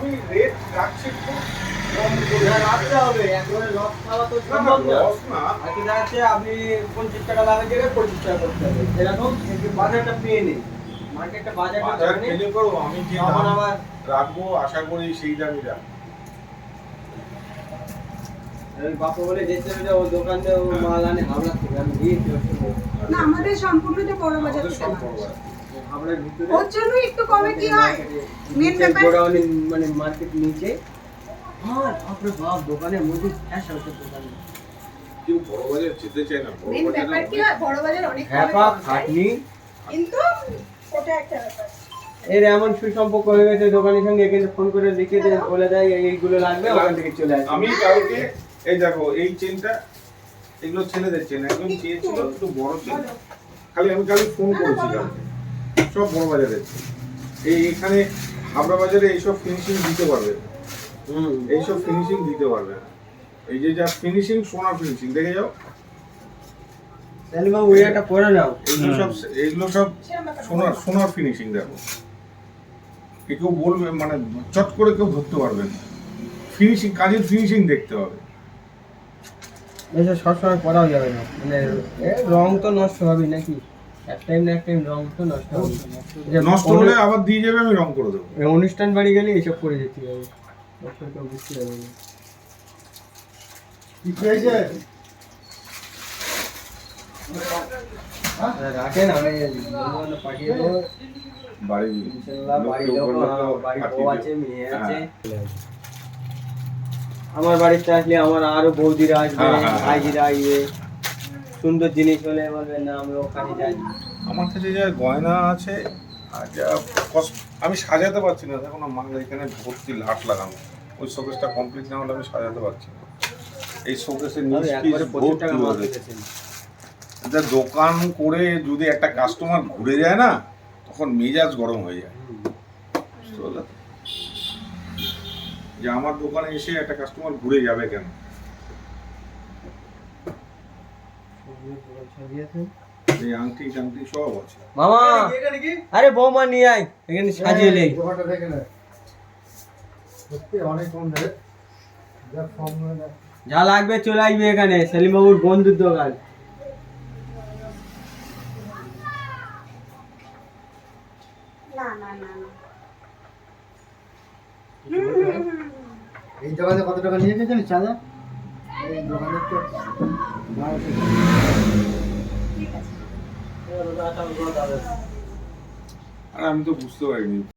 আমি রেট রাখছি খুব কম করে। রাখতে হবে, একবারে লস খাওয়া তো সম্ভব না। লস না, আজকে দেখা যাচ্ছে আপনি 25 টাকা লাভের জায়গায় 25 টাকা করতে হবে, এরকম বাজারটা পেয়ে নেই, মার্কেটটা বাজারটা বাজার জানে খেলে করো, আমি যে তখন দাম আবার রাখবো আশা করি সেই দামই রাখবো। ওই বাপু বলে যেতে হবে ও দোকান দিয়ে ও মাল আনে হাওড়া থেকে, আমি গিয়েছি ওর সঙ্গে। না আমাদের সম্পূর্ণটা বড় বাজার আমাদের থেকে সব না। বড় বাজার। হাওড়ার ভিতরে ওর জন্য একটু কমে কি হয় মেন ব্যাপার গোডাউনে মানে মার্কেট নিচে। হ্যাঁ আপনি বাপ দোকানের মধ্যে ক্যাশ আছে দোকানে। কেউ বড় বাজার যেতে চায় না, বড় মেন ব্যাপার কি হয় বড় বাজার অনেক হ্যাঁ কমে পা পাওয়া যায়। খাটনি কিন্তু ওটা একটা ব্যাপার। এর এমন সুসম্পর্ক হয়ে গেছে দোকানের সঙ্গে, কিন্তু ফোন করে লিখে দেয় বলে দেয় এইগুলো লাগবে ওখান থেকে চলে আসবে। আমি কাউকে এই দেখো এই চেনটা, এগুলো ছেলেদের চেন, একদম চেন ছিল একটু বড় চেন, আমি ফোন করেছি কাউকে, সব বড় বাজারে এই এখানে হাবড়া বাজারে এইসব ফিনিশিং দিতে পারবে, এইসব ফিনিশিং দিতে পারবে না। এই যে যা ফিনিশিং, সোনা ফিনিশিং দেখে যাও, তাহলে বাবু ওই একটা করে নাও। এইগুলো সব সোনার ফিনিশিং দেখো, কেউ বলবে মানে চট করে কেউ ধরতে পারবে না, ফিনিশিং কাজের ফিনিশিং দেখতে হবে। এসব সবসময় করাও যাবে না, মানে রং তো নষ্ট হবে নাকি, এক টাইম না এক টাইম রং তো নষ্ট হবে। নষ্ট হলে আবার দিয়ে যাবে, আমি রং করে দেবো। অনুষ্ঠান বাড়ি গেলে এসব করে যেতে হবে, তখন কেউ বুঝতে পারবে না। রাখেন, আমি বন্ধু-বান্ধব পাঠিয়ে দেবো। বাড়ি ইনশাআল্লাহ বাড়ির লোক, বাড়ির বউ আছে, মেয়ে আছে। হ্যাঁ। আমার বাড়িতে আসলে আমার আরো বৌদিরা আসবে, হ্যাঁ, হ্যাঁ, হ্যাঁ। ভাইজিরা ইয়ে সুন্দর জিনিস হলে বলবে না আমি ওখানে যাই। আমার কাছে যা গয়না আছে আর যা আমি সাজাতে পারছি না, দেখো না মাল এখানে ভর্তি লাট লাগানো, ওই শোকেসটা কমপ্লিট না হলে আমি সাজাতে পারছি না। এই শোকেসের নিচ একবারে 25 টাকা মাল ভর্তি দিতেছেন। এটা দোকান করে যদি একটা কাস্টমার ঘুরে যায় না, তখন মেজাজ গরম হয়ে যায়। বুঝতে পারলে তো? যে আমার দোকানে এসে একটা কাস্টমার ঘুরে যাবে কেন? এই আংটি টাংটি সব আছে। মামা আরে বৌমা নিয়ে আয়, এখানে সাজিয়ে নেই। যা লাগবে চলে আসবে এখানে, সেলিম বাবুর বন্ধুর দোকান। না না না না এই দোকানে কত টাকা নিয়ে গেছেন চাঁদা? এই দোকানে তো ঠিক আছে আর আমি তো বুঝতে পারিনি।